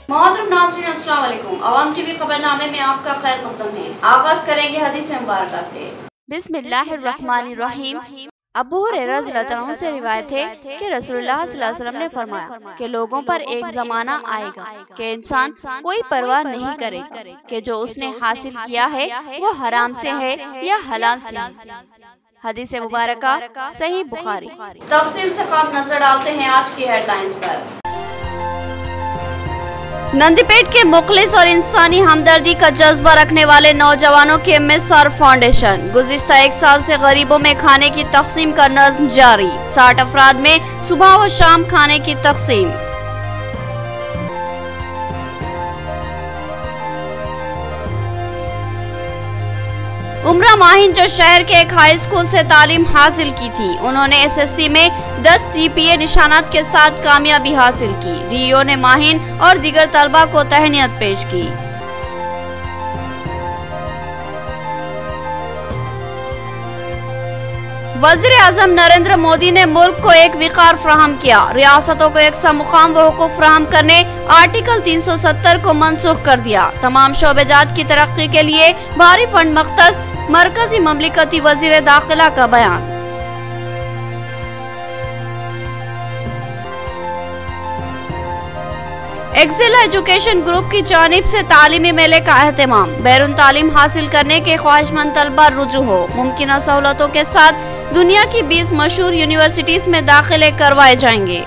मोहतरम नाज़रीन अस्सलाम वालेकुम। अवाम टीवी खबरनामे में आपका खैर मक़दम है। आगाज करेंगे हदीस मुबारक से। बिस्मिल्लाहिर्रहमानिर्रहीम। अबू हुरैरा रज़ियल्लाहु अन्हु से रिवायत है कि रसूलुल्लाह सल्लल्लाहु अलैहि वसल्लम ने फरमाया कि लोगों पर एक ज़माना आएगा कि इंसान कोई परवाह नहीं करेगा कि जो उसने हासिल किया है वो हराम से है या हलाल से है। हदीस मुबारक सही बुखारी। तफसील से कब नजर डालते हैं आज की हेडलाइंस पर। नंदीपेट के मुखलिस और इंसानी हमदर्दी का जज्बा रखने वाले नौजवानों की MSR फाउंडेशन गुज़िश्ता 1 साल से गरीबों में खाने की तकसीम का नज़्म जारी। 60 अफराद में सुबह व शाम खाने की तकसीम। उमरा माहिन जो शहर के एक हाई स्कूल से तालीम हासिल की थी, उन्होंने SSC में 10 GPA निशानात के साथ कामयाबी हासिल की। डीईओ ने माहिन और दीगर तलबा को तहनीत पेश की। वज़ीर-ए-आज़म नरेंद्र मोदी ने मुल्क को एक विकार फराहम किया। रियासतों को एक सा मुकाम व हुकूक फराहम करने आर्टिकल 370 को मनसूख कर दिया। तमाम शोबेजात की तरक्की के लिए भारी फंड मख्तस, मरकजी ममलिकती वज़ीर दाखिला का बयान। एक्सेल एजुकेशन ग्रुप की जानिब से तालीमी मेले का एहतमाम। बैरून तालीम हासिल करने के ख्वाहिशमंद तलबा रुजू हो। मुमकिन सहूलतों के साथ दुनिया की 20 मशहूर यूनिवर्सिटीज में दाखिले करवाए जाएंगे।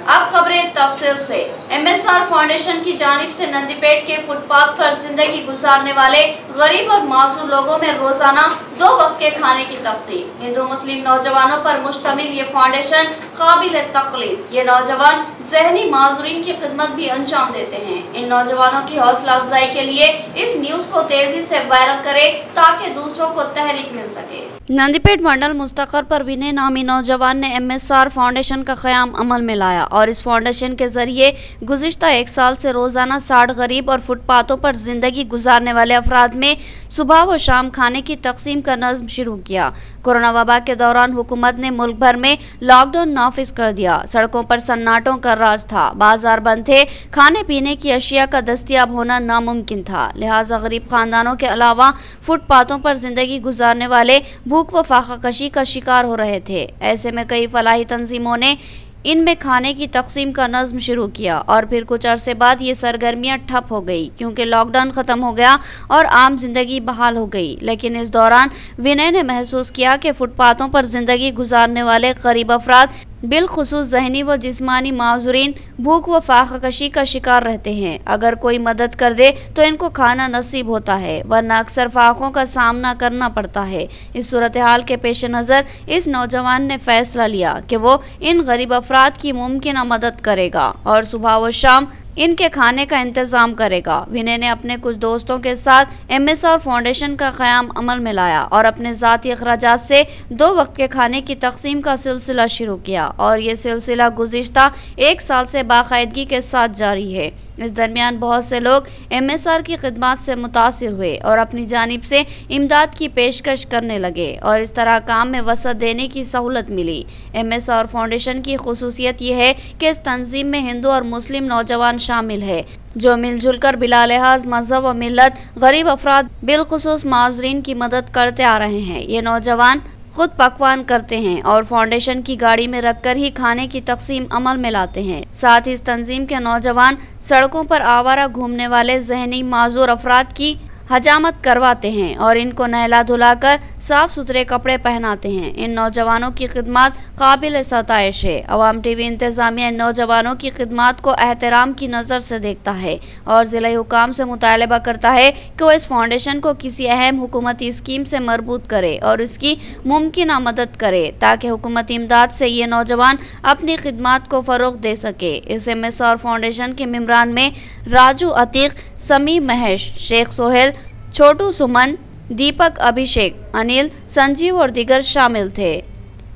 अब खबरें तफसील से। MSR फाउंडेशन की जानिब से नंदीपेट के फुटपाथ पर जिंदगी गुजारने वाले गरीब और मासूर लोगों में रोजाना 2 वक्त के खाने की तकसीम। हिंदू मुस्लिम नौजवानों पर मुश्तमिल ये फाउंडेशन काबिल तकलीद। ये नौजवान ज़हनी माजूरीन की खिदमत भी अंजाम देते हैं। इन नौजवानों की हौसला अफजाई के लिए इस न्यूज को तेजी से वायरल करे ताकि दूसरों को तहरीक मिल सके। नंदीपेट मंडल मुस्तकर पर विनय नामी नौजवान ने MSR फाउंडेशन का क़याम अमल में लाया और इस फाउंडेशन के जरिए गुज़िश्ता 1 साल से रोजाना 60 गरीब और फुटपाथों पर जिंदगी गुजारने वाले अफराद में सुबह व शाम खाने की तकसीम का नज़्म शुरू किया। कोरोना वबा के दौरान हुकूमत ने मुल्क भर में लॉकडाउन नाफिज कर दिया। सड़कों पर सन्नाटों का राज था, बाजार बंद थे, खाने पीने की अशिया का दस्तयाब होना नामुमकिन था। लिहाजा गरीब खानदानों के अलावा फुटपाथों पर जिंदगी गुजारने वाले भूख व फाका कशी का शिकार हो रहे थे। ऐसे में कई फलाही तंजीमों ने इनमें खाने की तकसीम का नज़्म शुरू किया और फिर कुछ अरसे बाद ये सरगर्मियां ठप हो गई क्योंकि लॉकडाउन ख़त्म हो गया और आम जिंदगी बहाल हो गई। लेकिन इस दौरान विनय ने महसूस किया कि फुटपाथों पर जिंदगी गुजारने वाले गरीब अफराद बिलखुसूस ज़हनी व जिस्मानी माजूरीन भूख व फाककशी का शिकार रहते हैं। अगर कोई मदद कर दे तो इनको खाना नसीब होता है, वरना अक्सर फाकों का सामना करना पड़ता है। इस सूरत हाल के पेश नज़र इस नौजवान ने फैसला लिया कि वो इन गरीब अफराद की मुमकिन मदद करेगा और सुबह व शाम इनके खाने का इंतजाम करेगा। विनय ने अपने कुछ दोस्तों के साथ MSR फाउंडेशन का क़याम अमल में लाया और अपने ज़ाती अखराजात से 2 वक्त के खाने की तकसीम का सिलसिला शुरू किया और ये सिलसिला गुज़िश्ता 1 साल से बाकायदगी के साथ जारी है। इस दरमियान बहुत से लोग MSR की खिदमत से मुतासिर हुए और अपनी जानिब से इमदाद की पेशकश करने लगे और इस तरह काम में वसअत देने की सहूलत मिली। MSR फाउंडेशन की खुसूसियत यह है कि इस तंजीम में हिंदू और मुस्लिम नौजवान शामिल है जो मिलजुल कर बिला लिहाज मजहब व मिल्लत गरीब अफराद बिलखुसूस माजरीन की मदद करते आ रहे हैं। ये नौजवान खुद पकवान करते हैं और फाउंडेशन की गाड़ी में रखकर ही खाने की तकसीम अमल में लाते हैं। साथ ही इस तंजीम के नौजवान सड़कों पर आवारा घूमने वाले ज़हनी माजूर अफराद की हजामत करवाते हैं और इनको नहला धुलाकर साफ सुथरे कपड़े पहनाते हैं। इन नौजवानों की खिदमत काबिल सताइश है। अवाम टीवी इंतजामिया इन नौजवानों की खिदमत को एहतराम की नज़र से देखता है और ज़िला हुकाम से मुतालबा करता है कि वो इस फाउंडेशन को किसी अहम हुकूमती स्कीम से मरबूत करे और इसकी मुमकिन मदद करे ताकि हुकूमती इमदाद से ये नौजवान अपनी खिदमत को फ़रोग़ दे सके। इस MSR फाउंडेशन के मेम्बरान में राजू अतीक, समी महेश, शेख सोहेल, छोटू सुमन, दीपक अभिषेक, अनिल, संजीव और दीगर शामिल थे।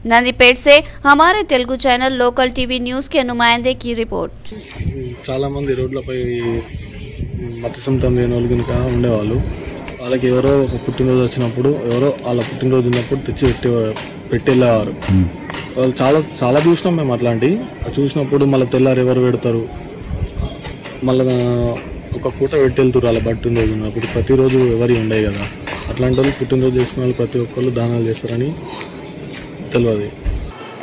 नंदीपेट से हमारे Telugu channel local TV news के नुमाइंदे की रिपोर्ट। చాలా మంది రోడ్లపై మతసంతం లేని వాళ్ళు కనుక ఉండేవాళ్ళు వాళ్ళకి ఎవరో ఒక పుట్టినరోజు వచ్చినప్పుడు ఎవరో వాళ్ళ పుట్టినరోజు ఉన్నప్పుడు తెచ్చి పెట్టేవారు వాళ్ళు చాలా చూసినాం మేము అట్లాంటి చూసినప్పుడు మళ్ళీ తెల్లారు ఎవరు పెడతారు మళ్ళీ ఒక పూట పెట్టి వెళ్తారు వాళ్ళ పుట్టినరోజు ఉన్నప్పుడు. ప్రతిరోజు ఎవరి ఉండే కదా, అట్లాంటి వాళ్ళు పుట్టినరోజు చేసుకునే వాళ్ళు ప్రతి ఒక్కళ్ళు దానాలు చేస్తారని తెలియదు.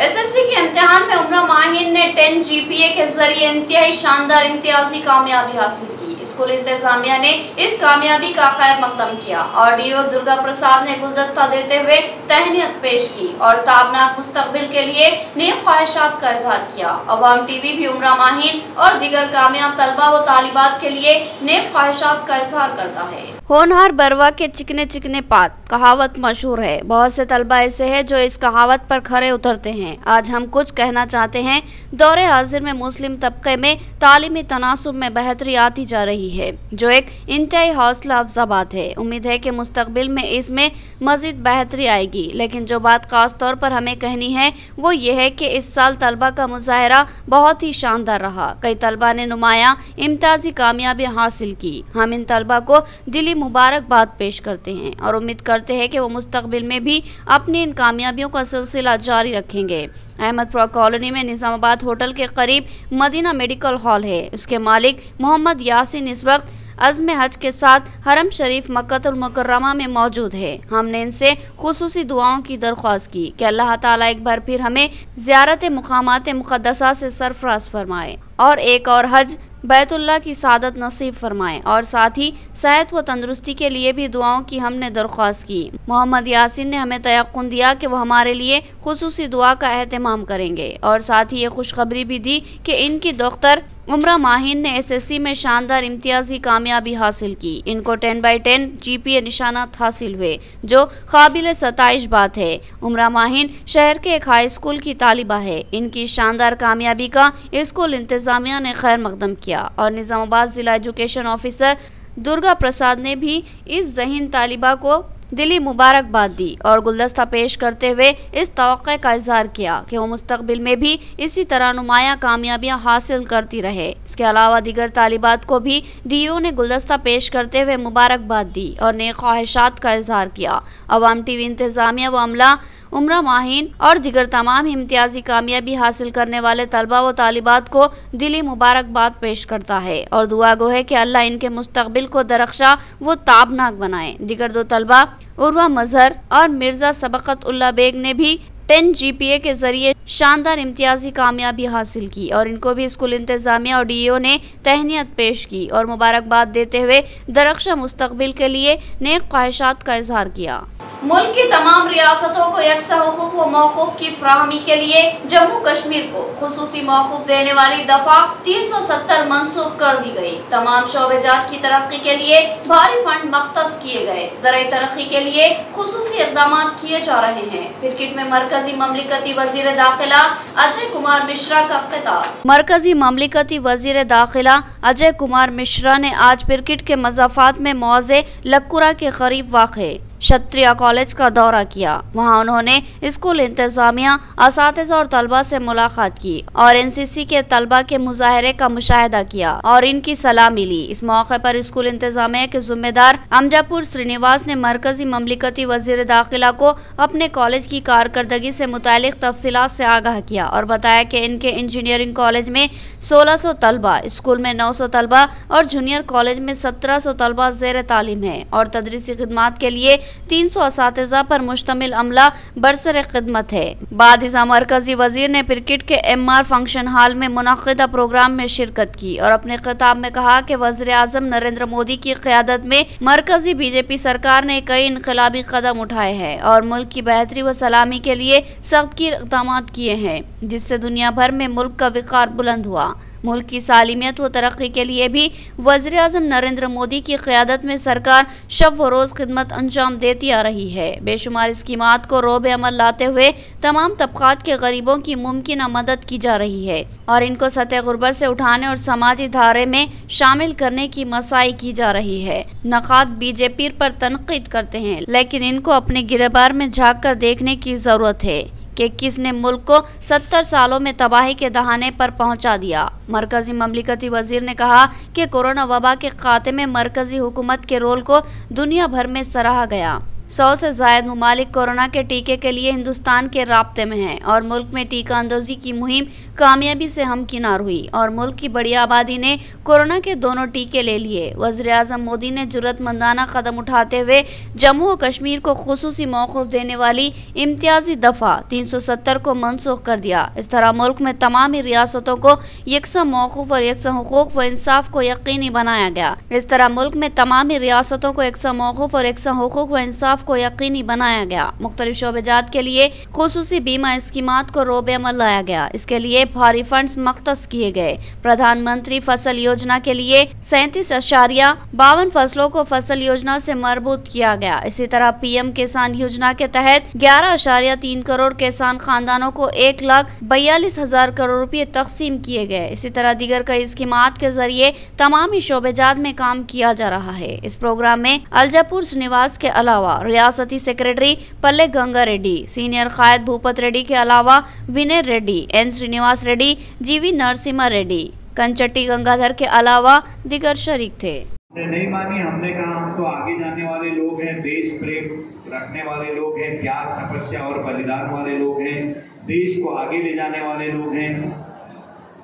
एसएससी के इम्तिहान में उमरा माहिन ने 10 जीपीए के जरिए इंतहाई शानदार इम्तियाजी कामयाबी हासिल की। स्कूल इंतजामिया ने इस कामयाबी का खैर मकदम किया और डीओ दुर्गा प्रसाद ने गुलदस्ता देते हुए तहनीयत पेश की और ताबनाक मुस्तकबिल के लिए नेक ख्वाहिशात का इजहार किया। अवाम टीवी भी उमरा माहिन और दीगर कामयाब तलबा व तालिबात के लिए नेक ख्वाहिशात का इजहार करता है। होनहार बरवा के चिकने चिकने पात कहावत मशहूर है। बहुत से तलबा ऐसे हैं जो इस कहावत पर खरे उतरते हैं। आज हम कुछ कहना चाहते हैं। दौरे हाजिर में मुस्लिम तबके में तालीमी तनासुब में बेहतरी आती जा रही है, जो एक इंतहाई हौसला अफजा बात है। उम्मीद है कि मुस्तकबिल में इसमें मजीद बेहतरी आएगी। लेकिन जो बात खास तौर पर हमें कहनी है वो ये है कि इस साल तलबा का मुजाहरा बहुत ही शानदार रहा। कई तलबा ने नुमाया इम्तियाजी कामयाबी हासिल की। हम इन तलबा को दिली मुबारकबाद पेश करते हैं और उम्मीद करते हैं कि वो मुस्तकबिल में भी अपनी इन कामयाबियों का सिलसिला जारी रखेंगे। अहमदपुरा कॉलोनी में निजामाबाद होटल के करीब मदीना मेडिकल हॉल है। उसके मालिक मोहम्मद यासीन इस वक्त अज़्म हज के साथ हरम शरीफ मक्कतुल मुकर्रमा में मौजूद है। हमने इनसे खुसूसी दुआओं की दरख्वास्त की कि अल्लाह ताला एक बार फिर हमें ज़ियारत मुक़ामात मुक़द्दसा से सरफराज फरमाए और एक और हज बैतुल्लाह की सादत नसीब फरमाए और साथ ही सेहत व तंदुरुस्ती के लिए भी दुआओं की हमने दरख्वास्त की। मोहम्मद यासीन ने हमें तयक्कुन दिया कि वो हमारे लिए खुसूसी दुआ का एहतमाम करेंगे और साथ ही ये खुशखबरी भी दी कि इनकी दोख्तर उमरा माहिन ने एसएससी में शानदार इम्तियाजी कामयाबी हासिल की। इनको 10/10 जीपीए निशानात हासिल हुए, जो काबिल सताइश बात है। उमरा माहिन शहर के एक हाई स्कूल की तालिबा है। इनकी शानदार कामयाबी का स्कूल इंतजामिया ने खैर मकदम किया और निजामाबाद जिला एजुकेशन ऑफिसर दुर्गा प्रसाद ने भी इस ज़हीन तालिबा को दिली मुबारकबाद दी और गुलदस्ता पेश करते हुए इस तवक्के का इजहार किया कि वो मुस्तकबिल में भी इसी तरह नुमाया कामयाबियां हासिल करती रहे। इसके अलावा दीगर तालिबात को भी डीओ ने गुलदस्ता पेश करते हुए मुबारकबाद दी और नेक ख्वाहिशात का इजहार किया। अवाम टीवी इंतजामिया व अमला उमरा माहिन और दीगर तमाम इम्तियाजी कामयाबी हासिल करने वाले तलबा व तालिबात को दिली मुबारकबाद पेश करता है और दुआ गो है कि अल्लाह इनके मुस्तकबिल को दरख्शा व ताबनाक बनाए। दीगर दो तलबा उर्वा मजहर और मिर्जा सबकत उल्ला बेग ने भी 10 जीपीए के जरिए शानदार इम्तियाजी कामयाबी हासिल की और इनको भी स्कूल इंतजामिया और डीओ ने तहनीयत पेश की और मुबारकबाद देते हुए दरख्शा मुस्तकबिल के लिए नेक ख्वाहिशात का इजहार किया। मुल्क की तमाम रियासतों को यकसा हुकूक व मौकूफ की फराहमी के लिए जम्मू कश्मीर को खुसूसी मौकूफ देने वाली दफा 370 मंसूख कर दी गई। तमाम शोबेजात की तरक्की के लिए भारी फंड मख्तस किए गए। ज़राई तरक्की के लिए खुसूसी इक़दाम किए जा रहे हैं। क्रिकेट में मरकजी ममलिकती वजीर दाखिला अजय कुमार मिश्रा का खिताब। मरकजी ममलिकती वजीर दाखिला अजय कुमार मिश्रा ने आज क्रिकेट के मज़ाफ़ात में मौज़े लक्कुरा के करीब वाक़े क्षत्रिया कॉलेज का दौरा किया। वहां उन्होंने स्कूल इंतजामिया, असातिज़ा और तलबा से मुलाकात की और एनसीसी के तलबा के मुजाहरे का मुशाहिदा किया और इनकी सलाह मिली। इस मौके पर स्कूल इंतजामिया के जिम्मेदार अमजापुर श्रीनिवास ने मरकजी ममलिकती वजीर दाखिला को अपने कॉलेज की कारकर्दगी से मुतालिक तफसीलात से आगाह किया और बताया कि इनके इंजीनियरिंग कॉलेज में 1600 तलबा, स्कूल में 900 तलबा और जूनियर कॉलेज में 1700 तलबा ज़ेर तालीम है और तदरीसी खिदमात के लिए 300 असातिज़ा पर मुश्तमिल अमला बरसर खिदमत है। बादिज़ा मरकजी वजीर ने क्रिकेट के MR फंक्शन हॉल में मुनक़िदा प्रोग्राम में शिरकत की और अपने खिताब में कहा कि वज़ीर आज़म नरेंद्र मोदी की क़यादत में मरकजी बीजेपी सरकार ने कई इनक़लाबी कदम उठाए हैं और मुल्क की बेहतरी व सलामी के लिए सख्त इक़दाम किए हैं, जिससे दुनिया भर में मुल्क का विक़ार बुलंद हुआ। मुल्क की सालिमियत व तरक्की के लिए भी वज़ीर आज़म नरेंद्र मोदी की क़यादत में सरकार शब व रोज़ खिदमत अंजाम देती आ रही है। बेशुमार स्कीमात को रोब अमल लाते हुए तमाम तबक़ात के गरीबों की मुमकिन मदद की जा रही है और इनको सतह गुर्बत से उठाने और समाजी धारे में शामिल करने की मसाई की जा रही है। नक़ाद बीजेपी पर तनक़ीद करते हैं, लेकिन इनको अपने गिरबार में झाँक कर देखने की ज़रूरत है कि किसने मुल्क को 70 सालों में तबाही के दहाने पर पहुंचा दिया। मरकजी ममलिकती वजीर ने कहा कि कोरोना वबा के खात्मे में मरकजी हुकूमत के रोल को दुनिया भर में सराहा गया। 100 से ज्यादा मुमालिक कोरोना के टीके के लिए हिंदुस्तान के राब्ते में हैं और मुल्क में टीका अंदोजी की मुहिम कामयाबी से हमकिनार हुई और मुल्क की बड़ी आबादी ने कोरोना के दोनों टीके ले लिए। वज़ीर-ए-आज़म मोदी ने जुर्रतमंदाना कदम उठाते हुए जम्मू और कश्मीर को खुसूसी मौक़िफ़ देने वाली इम्तियाजी दफ़ा 370 को मनसूख कर दिया। इस तरह मुल्क में तमाम रियासतों को यकसा मौक़िफ़ और यकसा हुकूक व इंसाफ को यकीनी बनाया गया। इस तरह मुल्क में तमाम रियासतों को यकसा मौक़िफ़ और यकसा हुकूक व इंसाफ को यकीनी बनाया गया। मुख्तलिफ शोबेजात के लिए खुसूसी बीमा स्कीमात को रोबे अमल लाया गया। इसके लिए भारी फंड्स मख्तस किए गए। प्रधानमंत्री फसल योजना के लिए 37.52 फसलों को फसल योजना से मरबूत किया गया। इसी तरह पीएम किसान योजना के तहत 11.3 करोड़ किसान खानदानों को 1,42,000 करोड़ रुपए तकसीम किए गए। इसी तरह दीगर कई स्कीमात के जरिए तमामी शोबेजात में काम किया जा रहा है। इस प्रोग्राम में अलजापुर श्रीनिवास के अलावा रियासती सेक्रेटरी पल्ले गंगा रेड्डी, सीनियर कायद भूपत रेड्डी के अलावा विनय रेड्डी, एन श्रीनिवास रेड्डी, जीवी नरसिम्हा रेड्डी, कंचट्टी गंगाधर के अलावा दिगर शरीक थे। नहीं मानी, हमने कहा हम तो आगे जाने वाले लोग हैं, देश प्रेम रखने वाले लोग हैं, त्याग तपस्या और बलिदान वाले लोग हैं, देश को आगे ले जाने वाले लोग हैं।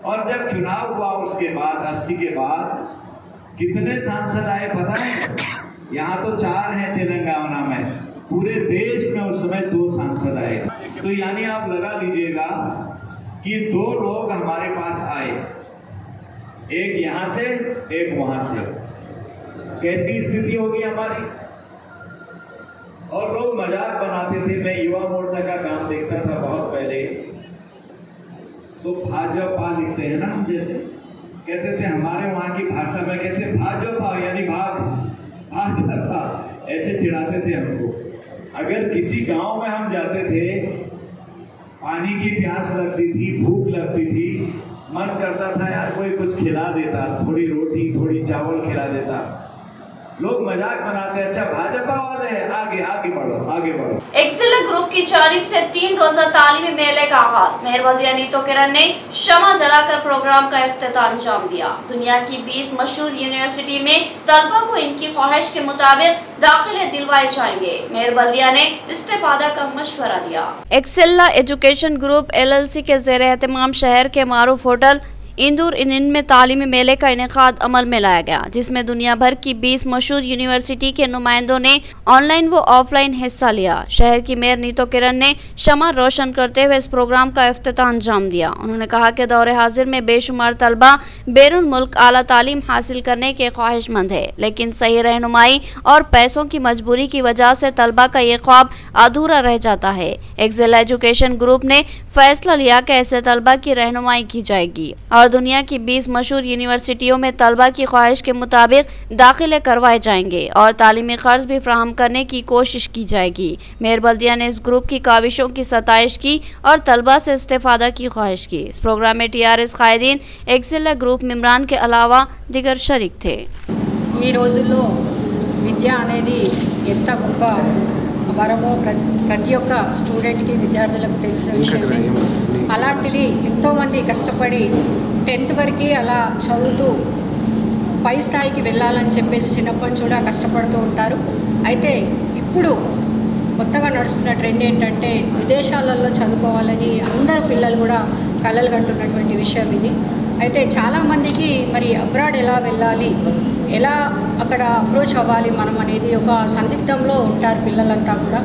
और जब चुनाव हुआ उसके बाद 80 के बाद कितने सांसद आए पता है? यहाँ तो 4 हैं तेलंगाना में, पूरे देश में उस समय 2 सांसद आए। तो यानी आप लगा लीजिएगा कि 2 लोग हमारे पास आए, एक यहाँ से एक वहां से। कैसी स्थिति होगी हमारी? और लोग मजाक बनाते थे। मैं युवा मोर्चा का काम देखता था बहुत पहले, तो भाजपा लिखते हैं ना हम, जैसे कहते थे हमारे वहां की भाषा में कहते भाजपा यानी भाजपा, ऐसे चिढ़ाते थे हमको। अगर किसी गांव में हम जाते थे, पानी की प्यास लगती थी, भूख लगती थी, मन करता था यार कोई कुछ खिला देता, थोड़ी रोटी थोड़ी चावल खिला देता, लोग मजाक बनाते हैं, अच्छा भाजपा वाले हैं, आगे आगे बढ़ो आगे बढ़ो। एक्सेल ग्रुप की जानिब से 3 रोजा तालीमी मेले का आगाज। मेयर बल्दिया नीतो किरण ने शमा जलाकर प्रोग्राम का इफ्तिताह अंजाम दिया। दुनिया की 20 मशहूर यूनिवर्सिटी में तलबा को इनकी ख्वाहिश के मुताबिक दाखिले दिलवाए जाएंगे। मेयर बल्दिया ने इस्तेफादा का मशवरा दिया। एक्सेल एजुकेशन ग्रुप LLC के ज़ेर एहतमाम शहर के मारूफ होटल इंदौर में तालीमी मेले का इनेकाद अमल में लाया गया, जिसमें दुनिया भर की 20 मशहूर यूनिवर्सिटी के नुमाइंदों ने ऑनलाइन व ऑफलाइन हिस्सा लिया। शहर की मेयर नीतो किरण ने शमा रोशन करते हुए इस प्रोग्राम का इफ्तिताह अंजाम दिया। उन्होंने कहा कि दौरे हाजिर में बेशुमार तलबा बैरून मुल्क आला तालीम हासिल करने के ख्वाहिशमंद है, लेकिन सही रहनुमाई और पैसों की मजबूरी की वजह से तलबा का ये ख्वाब अधूरा रह जाता है। एक्सेल एजुकेशन ग्रुप ने फैसला लिया कि ऐसे तलबा की रहनुमाई की जाएगी और दुनिया की 20 मशहूर यूनिवर्सिटियों में तलबा की ख्वाहिश के मुताबिक दाखिले करवाए जाएंगे और तालीमी खर्च भी फ्राहम करने की कोशिश की जाएगी। मेयर बल्दिया ने इस ग्रुप की काविशों की सताइश की और तलबा से इस्तेफादा की ख्वाहिश की। इस प्रोग्राम में TRS कायदीन, एक्सेल ग्रुप मेंबरान के अलावा दिगर शरीक थे। ఈ రోజుల్లో విద్య అనేది ఎంత గొప్ప వరమో ప్రతి ఒక్క స్టూడెంట్కి విద్యార్థులకు తెలిసిన విషయమే. అలాంటిది ఎంతోమంది కష్టపడి 10th వరకు అలా చదువుతూ పై స్థాయికి వెళ్ళాలని చెప్పేసి చిన్నప్పటి నుంచి కూడా కష్టపడుతూ ఉంటారు. అయితే ఇప్పుడు కొత్తగా నడుస్తున్న ట్రెండ్ ఏంటంటే విదేశాలలో చదువుకోవాలని అందరు పిల్లలు కూడా కలలు కంటున్నటువంటి విషయం ఇది. అయితే చాలామందికి మరి అబ్రాడ్ ఎలా వెళ్ళాలి, ఎలా అక్కడ అప్రోచ్ అవ్వాలి మనం అనేది ఒక సందిగ్ధంలో ఉంటారు పిల్లలంతా కూడా.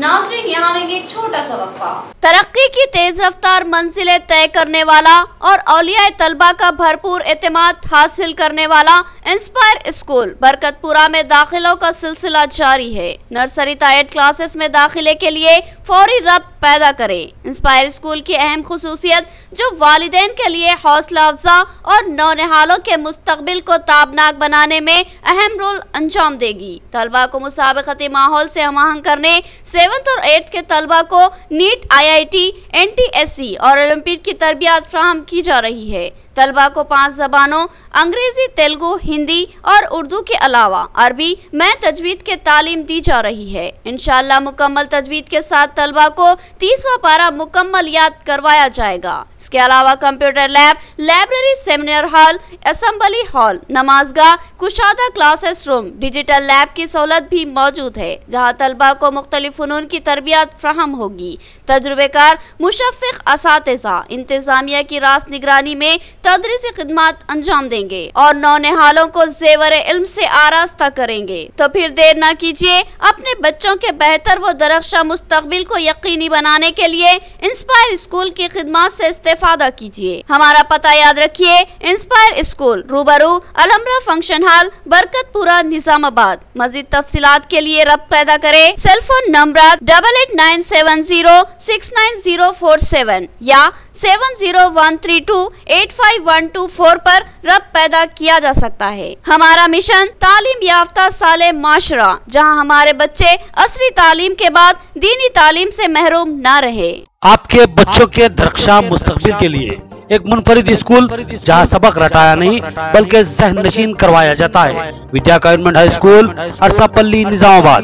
नाज़रीन, यहाँ लेंगे एक छोटा सा वक्फा। तरक्की की तेज रफ्तार मंजिलें तय करने वाला और औलिया तलबा का भरपूर एतमाद हासिल करने वाला इंस्पायर स्कूल बरकतपुरा में दाखिलों का सिलसिला जारी है। नर्सरी से 8 क्लासेस में दाखिले के लिए फौरी रब्त पैदा करें। इंस्पायर स्कूल की अहम खुसूसियत जो वालिदैन के लिए हौसला अफजा और नौनिहालों के मुस्तकबिल को ताबनाक बनाने में अहम रोल अंजाम देगी। तलबा को मुसाबकती माहौल से हमाहंग करने 7th और 8th के तलबा को नीट, IIT, NTSC और ओलंपिक की तरबियत फ्राहम की जा रही है। तलबा को 5 जबानों अंग्रेजी, तेलुगु, हिंदी और उर्दू के अलावा अरबी में तजवीद के तालीम दी जा रही है। इंशाअल्लाह मुकम्मल तजवीद के साथ तलबा को 30वां पारा मुकम्मल याद करवाया जाएगा। इसके अलावा computer lab, library, seminar hall, assembly hall, नमाजगाह, कुशादा क्लासेस रूम, डिजिटल लैब की सहूलत भी मौजूद है, जहां तलबा को मुख्तलिफ फनून की तरबियत फ्राहम होगी। तजुर्बेकार मुशफ़िक़ असातिज़ा इंतजामिया की रास्त निगरानी में तदरीसी खिदमत अंजाम देंगे और नौनिहालों को ज़ेवर इल्म से आरास्ता करेंगे। तो फिर देर न कीजिए, अपने बच्चों के बेहतर व दरख्शा मुस्तकबिल को यकीनी बनाने के लिए इंस्पायर स्कूल की खिदमत से इस्तेफादा कीजिए। हमारा पता याद रखिए, इंस्पायर स्कूल, रूबरू अलमरा फंक्शन हॉल, बरकतपुरा, निजामाबाद। मजीद तफसीलात के लिए रब्त पैदा करें सेलफोन नंबर 8897069047 या 7013285124 पर रब्त पैदा किया जा सकता है। हमारा मिशन तालीम याफ्ता साले माशरा, जहां हमारे बच्चे असली तालीम के बाद दीनी तालीम से महरूम न रहे। आपके बच्चों के दरख्शां मुस्तकबिल के लिए एक मुनफरिद स्कूल जहां सबक रटाया नहीं बल्कि ज़हन नशीन करवाया जाता है। विद्या convent high school, Arasapalli, Nizamabad,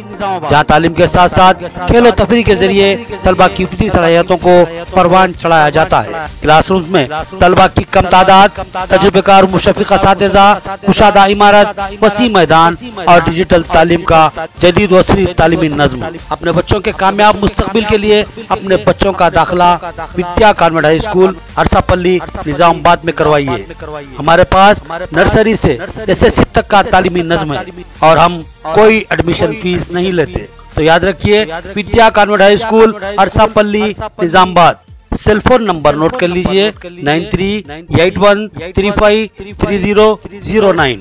जहां तालीम के साथ साथ खेलो तफरी के जरिए तलबा की फितरी सलाहियतों को परवान चढ़ाया जाता है। क्लासरूम में तलबा की कम तादाद, तजुर्बेकार मुशफ़िक़ असातिज़ा, कुशादा इमारत, वसी मैदान और डिजिटल तालीम का जदीद वसरी तालीमी नज़्म। अपने बच्चों के कामयाब मुस्तकबिल के लिए अपने बच्चों का दाखिला विद्या convent high school, Arasapalli, Nizamabad में करवाइए। हमारे पास नर्सरी से SS तक का तालीमी नज़्म है और हम कोई एडमिशन फीस नहीं लेते। तो याद रखिए, Vidya convent high school, Arasapalli, Nizamabad. Cellphone number note कर लीजिए 9381353009।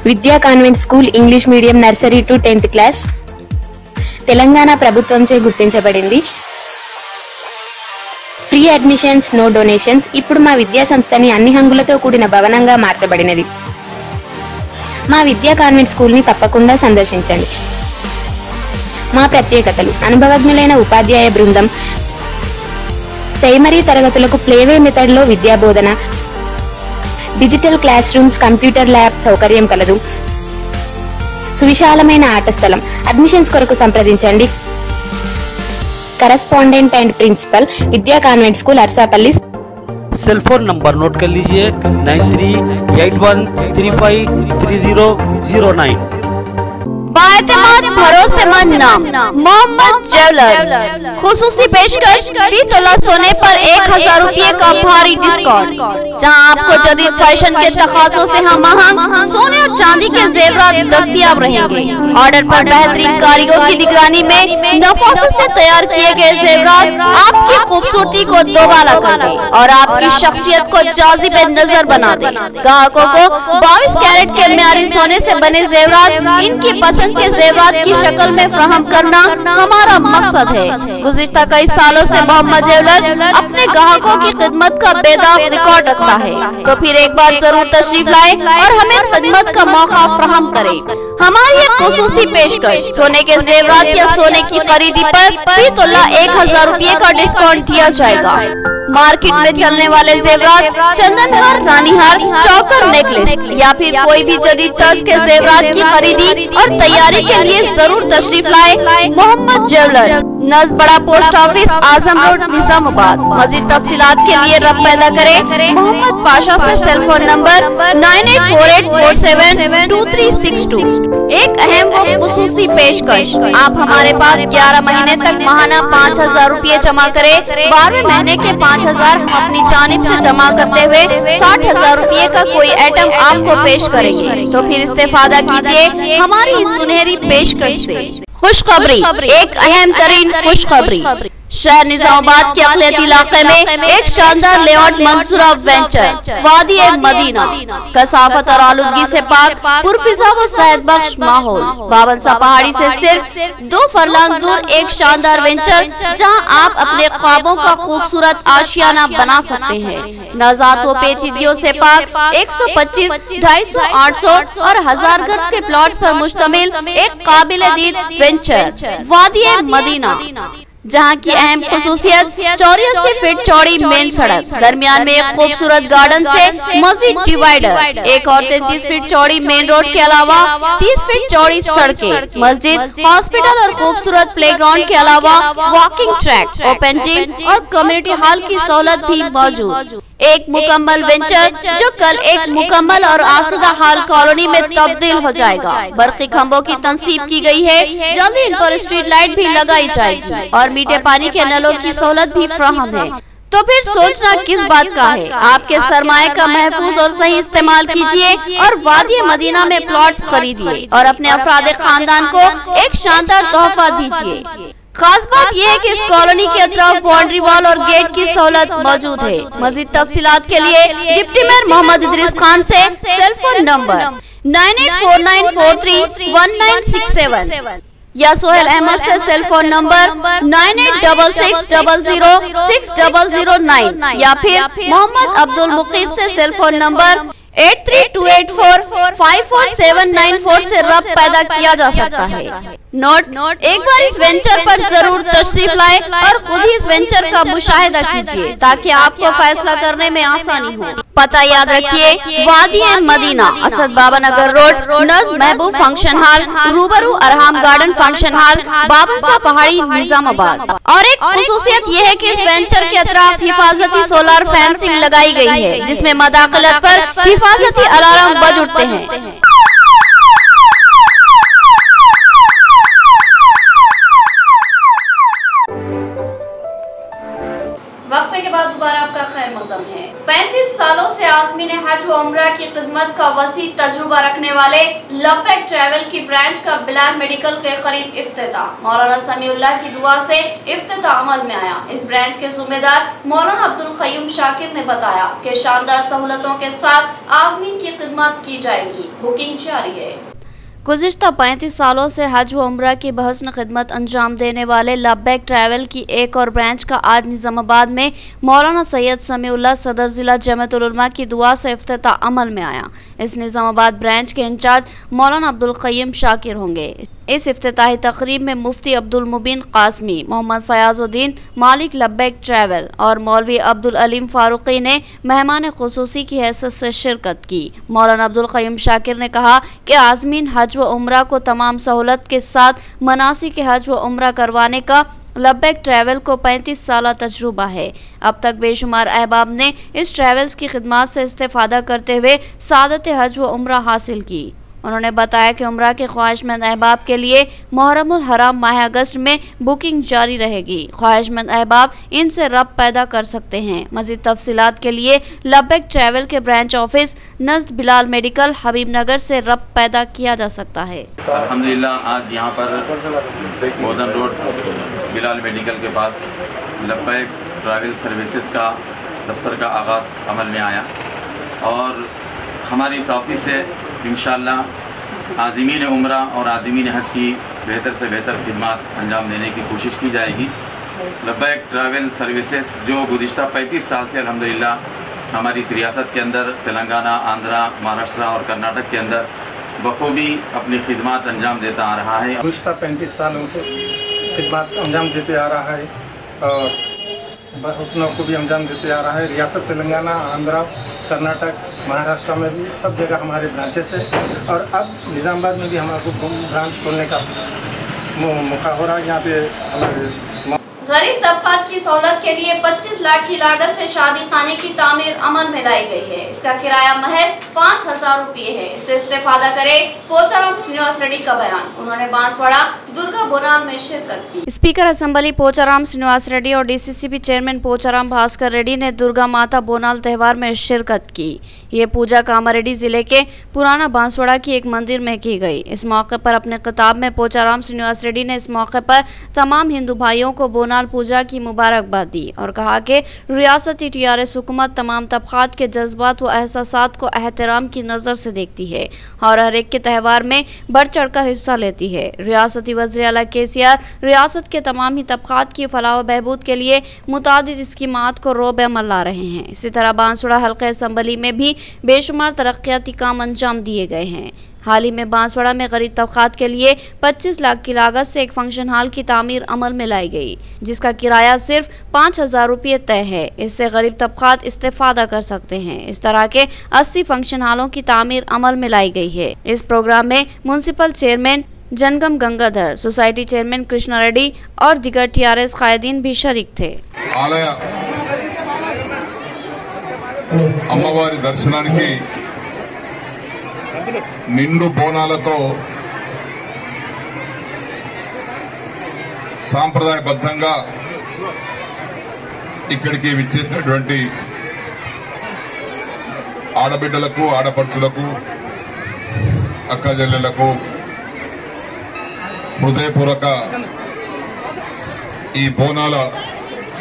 Vidya convent school English medium nursery to 10th class Telangana ప్రభుత్వంచే గుర్తించబడింది. Free admissions, no donations. ఇప్పుడు మా విద్యా సంస్థని అన్ని హంగులతో కూడిన భవనంగా మార్చబడినది. మా విద్యా కాన్వెంట్ స్కూల్ ని తప్పకుండా సందర్శించండి. మా ప్రత్యేకతలు: అనుభవజ్ఞులైన ఉపాధ్యాయ బృందం, ప్రైమరీ తరగతులకు ప్లేవే మెథడ్ లో విద్యా బోధన, digital class rooms, computer lab సౌకర్యం కలదు. సువిశాలమైన ఆట స్థలం. అడ్మిషన్స్ కొరకు సంప్రదించండి. Correspondent and principal, Vidya convent school, Arasapalli. Cellphone number note कर लीजिए 9381353009। बाएतमाद भरोसेमंद नाम मोहम्मद ज्वेलर्स। खुसूसी पेशकश फी तोला सोने पर 1000 रुपये का भारी डिस्काउंट, जहां आपको जदीद फैशन के तकाज़ों से हमआहंग सोने और चांदी के जेवरात दस्तयाब रहेंगे। ऑर्डर पर बेहतरीन कारीगरों की निगरानी में नफासत से तैयार किए गए जेवरात आपकी खूबसूरती को दोबाला कर दे और आपकी शख्सियत को जाजिब नजर बना दे। ग्राहकों को 22 कैरेट के म्यारी सोने से बने जेवरात इनकी पसंद के जेवरात की शक्ल में फ्राहम करना हमारा मकसद है। गुज़िश्ता कई सालों से मोहम्मद ज्वेलर्स अपने ग्राहकों की खिदमत का बेदाग रिकॉर्ड रखता है। तो फिर एक बार जरूर तशरीफ लाए और हमें खिदमत का मौका फ्राहम करें। हमारी एक खुसूसी पेशकश, सोने के जेवरात या सोने की खरीदी पर फी तोला 1000 रुपये का डिस्काउंट दिया जाएगा। मार्केट में चलने वाले जेवरात, चंदनहार, रानीहार, चौकर, नेकलेस या फिर कोई भी जदीद तर्ज के जेवरात की खरीदी और तैयारी के लिए जरूर तशरीफ लाए मोहम्मद ज्वेलर्स, नज़ बड़ा पोस्ट ऑफिस, आजम रोड, निजामाबाद। मजीद तफसीलात के लिए रब्त पैदा करें मोहम्मद पाशा से। Cellphone number 9848472362। एक अहम व खुसूसी पेशकश, आप हमारे पास 11 महीने तक माहाना 5000 रुपये जमा करें। 12वें महीने के 5000 हम अपनी जानिब से जमा करते हुए 60,000 रुपये का कोई आइटम आपको पेश करेंगे। तो फिर इस्तेफादा कीजिए हमारी इस सुनहरी पेशकश से। खुशखबरी, एक अहम तरीन खुशखबरी। शहर निजामाबाद के अक़लियती इलाके में एक शानदार लेआउट मंसूरा वेंचर वादी मदीना, कसाफत और आलूदगी से पाक, पुरफिजा व सेहत बख्श माहौल, बाबनसा पहाड़ी से सिर्फ 2 फरलांग दूर एक शानदार वेंचर, जहां आप अपने ख्वाबों का खूबसूरत आशियाना बना सकते हैं। नज़ात व पेचीदगियों से पाक 125, 250, 800 और 1000 गज के प्लॉट्स पर मुश्तमिल एक काबिल दीद वेंचर वादी मदीना। जहां की अहम खुसूसियत 84 फीट चौड़ी मेन सड़क, दरमियान में एक खूबसूरत गार्डन से मस्जिद डिवाइडर, एक और 33 फीट चौड़ी मेन रोड के अलावा 30 फीट चौड़ी सड़कें, मस्जिद, हॉस्पिटल और खूबसूरत प्लेग्राउंड के अलावा वॉकिंग ट्रैक, ओपन जिम और कम्युनिटी हॉल की सहूलत भी मौजूद। एक मुकम्मल वेंचर जो कल एक मुकम्मल और आसूदा हाल कॉलोनी में तब्दील हो जाएगा। बरकी खंभों की तंसीब की गई है, जल्दी इन पर स्ट्रीट लाइट भी लगाई जाएगी और मीठे पानी के नलों की सहूलत भी फ्राहम है। तो फिर सोचना किस बात का है। आपके सरमाए का महफूज और सही इस्तेमाल कीजिए और वादी मदीना में प्लॉट्स खरीदिए और अपने अफराद खानदान को एक शानदार तोहफा दीजिए। खास बात यह है कि इस कॉलोनी के अतराफ बाउंड्री वॉल और गेट की सहूलत मौजूद है। मजीद तफसीलात के लिए डिप्टी मेयर मोहम्मद इदरीस खान से सेल फोन नंबर 9849431967 या सोहेल अहमद से सेल फोन नंबर 9866006009 या फिर मोहम्मद अब्दुल मुकीद से सेल फोन नंबर 8328454794 से रब्त पैदा किया जा सकता है। नोट, एक बार इस वेंचर पर जरूर तशरीफ लाए और खुद ही इस वेंचर का मुशाहिदा कीजिए ताकि आपको फैसला करने में आसानी हो। पता याद रखिए, वादी मदीना, असद बाबा नगर रोड, नज़्म महबूब फंक्शन हॉल, रूबरू अरहाम गार्डन फंक्शन हॉल, बाबनसा पहाड़ी, निजामाबाद। और एक खुसूसियत यह है कि इस वेंचर के अतराफ हिफाजती सोलर फेंसिंग लगाई गई है, जिसमें मदाखलत पर हिफाजती अलार्म बज उठते हैं। वक्फे के बाद दोबारा आपका खैर मकदम है। 35 सालों से आज़मीन हज व उम्रा की खिदमत का वसी तजुर्बा रखने वाले लब्बैक ट्रैवल की ब्रांच का बिलाल मेडिकल के करीब इफ्तिताह। मौलाना समीउल्लाह की दुआ से इफ्तिताह अमल में आया। इस ब्रांच के जिम्मेदार मौलाना अब्दुल क़य्यूम शाकिर ने बताया कि शानदार सहूलतों के साथ आज़मीन की खिदमत की जाएगी। बुकिंग जारी है। गुज़िश्ता 35 सालों से हज व उम्रा की बहसन खिदमत अंजाम देने वाले लब्बैक ट्रैवल की एक और ब्रांच का आज निज़ामाबाद में मौलाना सैयद समीउल्लाह सदर ज़िला जमाअतुल उलमा की दुआ से इफ्तिताह अमल में आया। इस निज़ामाबाद ब्रांच के इंचार्ज मौलाना अब्दुल क़य्यूम शाकिर होंगे। इस इफ्तिताही तकरीब में मुफ्ती अब्दुल मुबीन कासमी, मोहम्मद फयाजुद्दीन मालिक लब्बैक ट्रैवल और मौलवी अब्दुल अलीम फारूकी ने मेहमान खुसूसी की हैसियत से शिरकत की। मौलाना अब्दुल क़य्यूम शाकिर ने कहा कि आज़मीन हज व उम्रा को तमाम सहूलत के साथ मनासिक हज व उम्रा करवाने का लब्बैक ट्रैवल को 35 साल तजुर्बा है। अब तक बेशुमार अहबाब ने इस ट्रैवल्स की खिदमत से इस्तेफादा करते हुए सादत हज व उम्रा हासिल की। उन्होंने बताया कि उम्रा के ख्वाहिशमंद अहबाब के लिए मुहर्रमुल हराम माह अगस्त में बुकिंग जारी रहेगी। ख्वाहिशमंद अहबाब इनसे रब्त पैदा कर सकते हैं। मज़ीद तफसीलात के लिए लब्बैक ट्रैवल के ब्रांच ऑफिस नज़्द बिलाल मेडिकल हबीब नगर से रब्त पैदा किया जा सकता है। अल्हम्दुलिल्लाह आज यहाँ पर मोदन रोड बिलाल मेडिकल के पास लब्बैक ट्रैवल सर्विसेज का दफ्तर का आगाज़ अमल में आया और हमारी इस ऑफिस से इंशाअल्लाह आज़मीन उम्रा और आज़मीन हज की बेहतर से बेहतर खिदमत अंजाम देने की कोशिश की जाएगी। लब्बैक ट्रैवल सर्विसेज जो गुज़िश्ता 35 साल से अल्हम्दुलिल्लाह हमारी इस रियासत के अंदर तेलंगाना, आंध्रा, महाराष्ट्र और कर्नाटक के अंदर बखूबी अपनी खिदमत अंजाम देता आ रहा है। गुज़िश्ता 35 सालों से खिदमत अंजाम देते आ रहा है और उसमें को भी अंजाम देते आ रहा है। रियासत तेलंगाना, आंध्रा, कर्नाटक, महाराष्ट्र में भी सब जगह हमारे ब्रांचेस है और अब निज़ामाबाद में भी हमारे को ब्रांच खोलने का मौका हो रहा है। यहाँ पे हमारे गरीब तबकात की सहूलत के लिए 25 लाख की लागत से शादी खाने की तामीर अमल में लाई गई है। इसका किराया महज 5000 रुपये है। इससे इस्तेफादा करे पोचाराम श्रीनिवास रेड्डी का बयान। उन्होंने बांसवाड़ा दुर्गा बोनाल में शिरकत की। स्पीकर असेंबली पोचाराम श्रीनिवास रेड्डी और डीसीसीबी चेयरमैन पोचाराम भास्कर रेड्डी ने दुर्गा माता बोनाल त्यौहार में शिरकत की। ये पूजा कामारेड्डी जिले के पुराना बांसवाड़ा की एक मंदिर में की गई। इस मौके पर अपने खिताब में पोचाराम श्रीनिवास रेड्डी ने इस मौके पर तमाम हिंदू भाइयों को बोनाल पूजा की मुबारकबाद दी और कहा कि रियासती टीआरएस हुकूमत तमाम तबकात के जज्बात व एहसासात को एहतराम की नज़र से देखती है और हर एक के त्यौहार में बढ़ चढ़कर हिस्सा लेती है। रियासती वज़ीर आला केसीआर रियासत के तमाम ही तबकात की फलाह व बहबूद के लिए मुतादिद स्कीमात को रोब अमल ला रहे हैं। इसी तरह बांसवाड़ा हल्का असम्बली में भी बेशुमार तरक्याती काम अंजाम दिए गए हैं। हाल ही में बांसवाड़ा में गरीब तबकात के लिए 25 लाख की लागत से एक फंक्शन हॉल की तामीर अमल में लाई गई, जिसका किराया सिर्फ 5,000 रुपये तय है। इससे गरीब तबकात इस्तेफादा कर सकते हैं। इस तरह के 80 फंक्शन हॉलों की तामीर अमल में लाई गई है। इस प्रोग्राम में municipal chairman Jangam Gangadhar, society chairman Krishna Reddy और दिगर टीआरएस कायदीन भी शरीक थे। ఆలయ అమ్మవారి దర్శనానికి నిండు బోనాలతో సాంప్రదాయబద్ధంగా ఇక్కడికి విచ్చేసినటువంటి ఆడబిడ్డలకు, ఆడపడుచులకు, అక్కజల్లెలకు హృదయపూర్వక ఈ బోనాల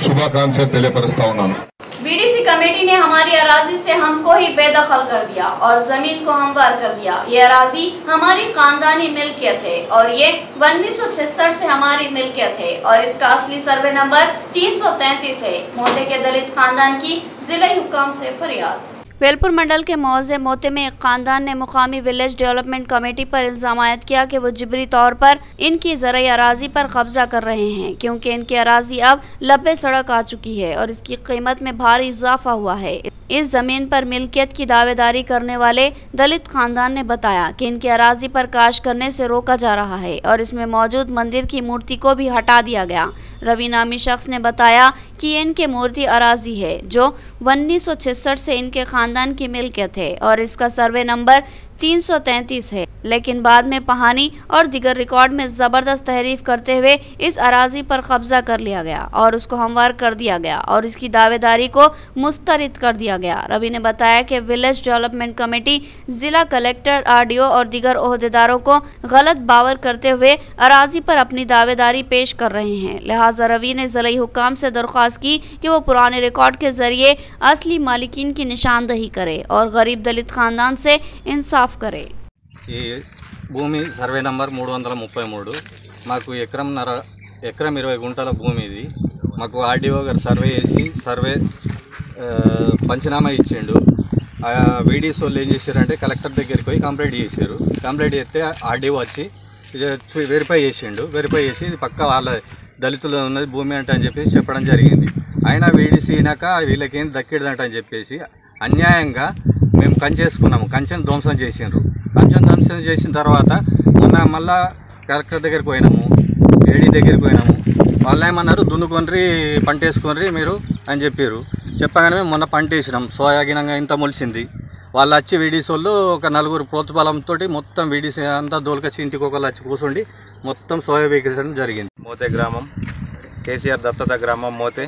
శుభాకాంక్షలు తెలియపరుస్తా ఉన్నాను। बीडीसी कमेटी ने हमारी अराजी से हमको ही बेदखल कर दिया और जमीन को हमवार कर दिया। ये अराजी हमारी खानदानी मिल्कियत है और ये 1966 से हमारी मिल्कियत है और इसका असली सर्वे नंबर 333 है। मोते के दलित खानदान की जिला हुकाम से फरियाद। वेलपुर मंडल के मौजे मोते में एक खानदान ने मुकामी विलेज डेवलपमेंट कमेटी पर इल्जाम आयद किया कि वो जिबरी तौर पर इनकी ज़राई अराजी पर कब्जा कर रहे हैं, क्योंकि इनकी अराजी अब लब्बे सड़क आ चुकी है और इसकी कीमत में भारी इजाफा हुआ है। इस जमीन पर मिल्कियत की दावेदारी करने वाले दलित खानदान ने बताया कि इनकी अराजी पर काश करने से रोका जा रहा है और इसमें मौजूद मंदिर की मूर्ति को भी हटा दिया गया। रवि नामी शख्स ने बताया कि ये इनके मूर्ति अराजी है जो 1966 से इनके खानदान की मिल्कियत है और इसका सर्वे नंबर 333 है, लेकिन बाद में पहानी और दिगर रिकॉर्ड में जबरदस्त तहरीफ करते हुए इस अराजी पर कब्जा कर लिया गया और उसको हमवार कर दिया गया और इसकी दावेदारी को मुस्तरद कर दिया गया। रवि ने बताया कि विलेज डेवलपमेंट कमेटी जिला कलेक्टर, आरडीओ और दिगर ओहदेदारों को गलत बावर करते हुए अराजी पर अपनी दावेदारी पेश कर रहे हैं। लिहाजा रवि ने जिला हुकाम से दरख्वास्त की कि वो पुराने रिकॉर्ड के जरिए असली मालिकीन की निशानदही करे और गरीब दलित खानदान से इंसाफ करे। ఈ భూమి సర్వే నంబర్ 333 మాకు ఎకరం 20 గుంటల భూమి ఇది। మాకు ఆర్డీఓ గారు సర్వే చేసి పంచనామా ఇచ్చిండు। వీడీస్ వాళ్ళు ఏం చేశారంటే కలెక్టర్ దగ్గరికి పోయి కంప్లైంట్ చేశారు। కంప్లైంట్ చేస్తే ఆర్డీఓ వచ్చి వెరిఫై చేసిండు। వెరిఫై చేసి ఇది పక్క వాళ్ళ దళితులు ఉన్నది భూమి అంటే అని చెప్పేసి చెప్పడం జరిగింది। అయినా వీడీసీ అయినాక వీళ్ళకేం దక్కిడదంట అని చెప్పేసి అన్యాయంగా మేము కంచేసుకున్నాము। కంచెను ధ్వంసం చేసిండ్రు। కంచెను ధ్వంసం చేసిన తర్వాత మొన్న మళ్ళా కలెక్టర్ దగ్గరికి పోయినాము, ఏడీ దగ్గరికి పోయినాము। వాళ్ళు ఏమన్నారు, దున్నుకొనరి పంట వేసుకొనరి మీరు అని చెప్పారు। చెప్పగానే మేము మొన్న పంట వేసినాం, సోయాగినంగా ఇంత మొలిచింది। వాళ్ళు వచ్చి వీడీసీ వాళ్ళు ఒక 4 ప్రోత్సాహంతో మొత్తం వీడీసీ అంతా దోలుకొచ్చి ఇంటికి ఒకళ్ళు వచ్చి కూర్చోండి మొత్తం సోయా వేయించడం జరిగింది। మోతే గ్రామం, కేసీఆర్ దత్తత గ్రామం మోతే।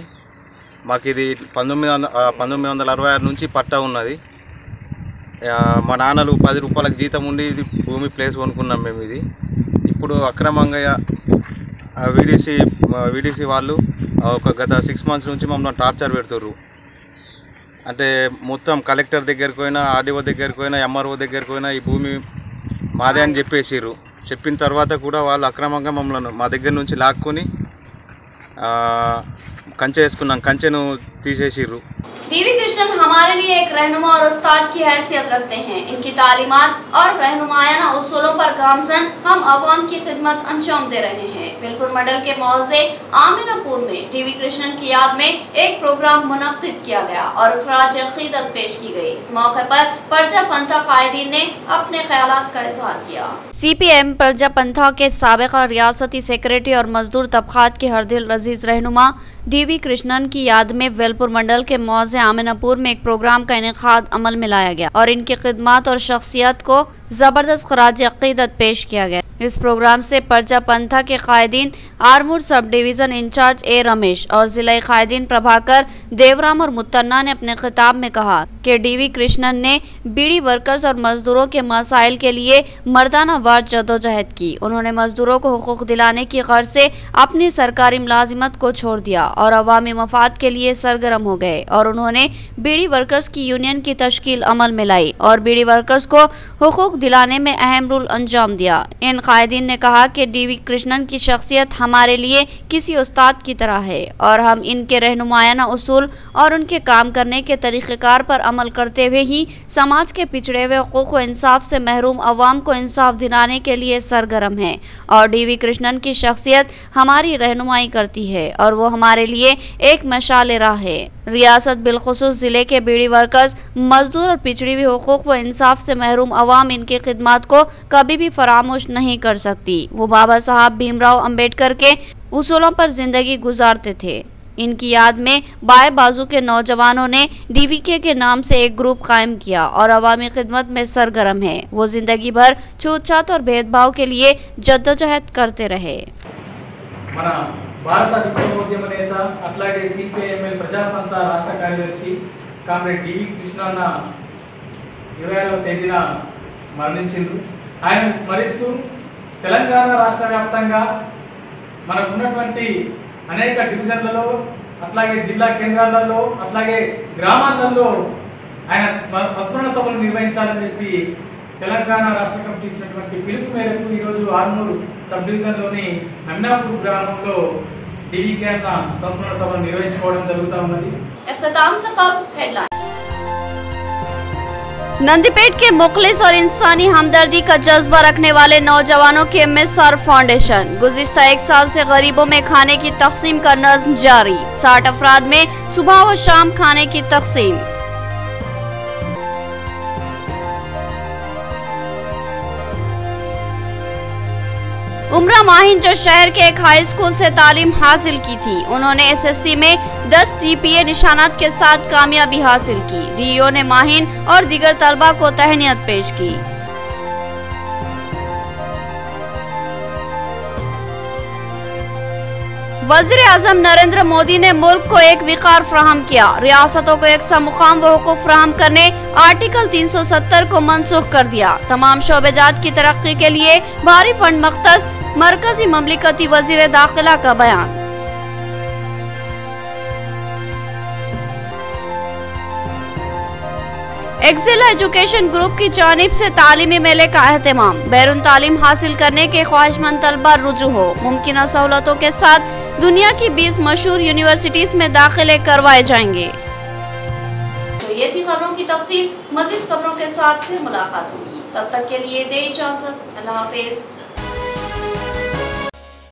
మాకు ఇది 1966 నుంచి పట్టా ఉన్నది। మా నాన్నలు 10 రూపాయలకు జీతం ఉండి ఇది భూమి ప్లేస్ కొనుక్కున్నాం మేము। ఇది ఇప్పుడు అక్రమంగా వీడీసీ వాళ్ళు ఒక గత 6 మంత్స్ నుంచి మమ్మల్ని టార్చర్ పెడుతుర్రు। అంటే మొత్తం కలెక్టర్ దగ్గరికి పోయినా, ఆర్డీఓ దగ్గరికి పోయినా, ఎంఆర్ఓ దగ్గరికి పోయినా ఈ భూమి మాదే అని చెప్పేసిర్రు। చెప్పిన తర్వాత కూడా వాళ్ళు అక్రమంగా మమ్మల్ని మా దగ్గర నుంచి లాక్కొని कंचे వేసుకున్నాం, కంచెను తీసేసిర్రు। डीवी कृष्णन हमारे लिए एक रहनुमा और उस्ताद की हैसियत रखते हैं। इनकी तालीमात और रहनुमायाना उसूलों पर गामजन हम अवाम की खिदमत अंजाम दे रहे हैं। वेलपुर मंडल के मौजे आमिनापुर में डीवी कृष्णन की याद में एक प्रोग्राम मुनक्किद किया गया और खराज अकीदत पेश की गई। इस मौके पर परजा पंथा कायदीन ने अपने ख्यालात का इजहार किया। सीपीएम परजा पंथा के साबिका रियासती सेक्रेटरी और मजदूर तबकात के हरदिल अजीज रहनुमा डीवी कृष्णन की याद में वेलपुर मंडल के मौजे आमिनापुर में एक प्रोग्राम का इनेकाद अमल में लाया गया और इनकी खिदमत और शख्सियत को जबरदस्त खराज अकीदत पेश किया गया। इस प्रोग्राम से परजा पंथा के कायदीन आरमूर सब डिवीजन इंचार्ज ए रमेश और जिला कायदीन प्रभाकर देवराम और मुत्तन्ना ने अपने खिताब में कहा कि डीवी कृष्णन ने बीड़ी वर्कर्स और मजदूरों के मसाइल के लिए मर्दाना वार जदोजहद की। उन्होंने मजदूरों को हुकूक दिलाने की गर्ज से अपनी सरकारी मुलाजिमत को छोड़ दिया और अवामी मफाद के लिए सरगर्म हो गए और उन्होंने बीड़ी वर्कर्स की यूनियन की तश्कील अमल में लाई और बीड़ी वर्कर्स को हुकूक दिलाने में अहम रोल अंजाम दिया। इन कायदीन ने कहा कि डीवी कृष्णन की शख्सियत हमारे हमारे लिए किसी उस्ताद की तरह है और हम इनके रहनुमायाना उसूल और उनके काम करने के तरीक़ेकार पर अमल करते हुए ही समाज के पिछड़े हुए हुकूक़ व इंसाफ से महरूम अवाम को इंसाफ दिलाने के लिए सरगर्म है। और डी.वी. कृष्णन की शख्सियत हमारी रहनुमाई करती है और वो हमारे लिए एक मशाल राह है। रियासत बिलखुसूस ज़िले के बीड़ी वर्कर्स, मजदूर और पिछड़ी हुई हुकूक़ व इंसाफ से महरूम अवाम इनकी खिदमत को कभी भी फरामोश नहीं कर सकती। वो बाबा साहब भीमराव अंबेडकर के उसूलों पर जिंदगी गुजारते थे। इनकी याद में बाएं बाजू के नौजवानों ने DVK के नाम से एक ग्रुप कायम किया और अवामी खिदमत में सरगर्म है। वो जिंदगी भर छूतछात और भेदभाव के लिए जद्दोजहद करते रहे। భారత విప్లవోద్యమ నేత అట్లాగే CPIML ప్రజాపంత రాష్ట్ర కార్యదర్శి కామ్రేడ్ డి.వి. కృష్ణన్న 26వ తేదీన మరణించిండ్రు. ఆయనను స్మరిస్తూ తెలంగాణ రాష్ట్ర వ్యాప్తంగా మనకున్నటువంటి అనేక డివిజన్లలో అట్లాగే జిల్లా కేంద్రాలలో అట్లాగే గ్రామాలలో ఆయన సంస్మరణ సభలు నిర్వహించాలని చెప్పి తెలంగాణ రాష్ట్ర కమిటీ ఇచ్చినటువంటి పిలుపు మేరకు ఈరోజు ఆర్మూరు సబ్ డివిజన్లోని అమ్నాపూర్ గ్రామంలో DVK అన్న సంస్మరణ సభను నిర్వహించుకోవడం జరుగుతూ ఉన్నది. नंदीपेट के मुखलिस और इंसानी हमदर्दी का जज्बा रखने वाले नौजवानों की MSR फाउंडेशन गुज़िश्ता 1 साल से गरीबों में खाने की तकसीम का नज़्म जारी। 60 अफराद में सुबह व शाम खाने की तकसीम। उमरा माहिन जो शहर के एक हाई स्कूल से तालीम हासिल की थी, उन्होंने SSC में 10 GPA निशानात के साथ कामयाबी हासिल की। DEO ने माहिन और दीगर तलबा को तहनीयत पेश की। वज़ीर-ए-आज़म नरेंद्र मोदी ने मुल्क को एक विकार फ्राहम किया। रियासतों को एक मुकाम व हुकूक फ्राहम करने आर्टिकल 370 को मनसूख कर दिया। तमाम शोबेजात की तरक्की के लिए भारी फंड मख्तस, मरकजी ममलिकती वज़ीर दाखिला का बयान। एक्सेल एजुकेशन ग्रुप की जानिब से तालीमी मेले का एहतमाम। बैरून तालीम हासिल करने के ख्वाहिशमंद तलबा रुजू हो। मुमकिन सहूलतों के साथ दुनिया की 20 मशहूर यूनिवर्सिटीज में दाखिले करवाए जाएंगे। तो ये थी खबरों की तफसील। मज़ीद खबरों के साथ फिर मुलाकात होगी। तब तक के लिए दे इजाज़त। अल्लाह हाफिज़।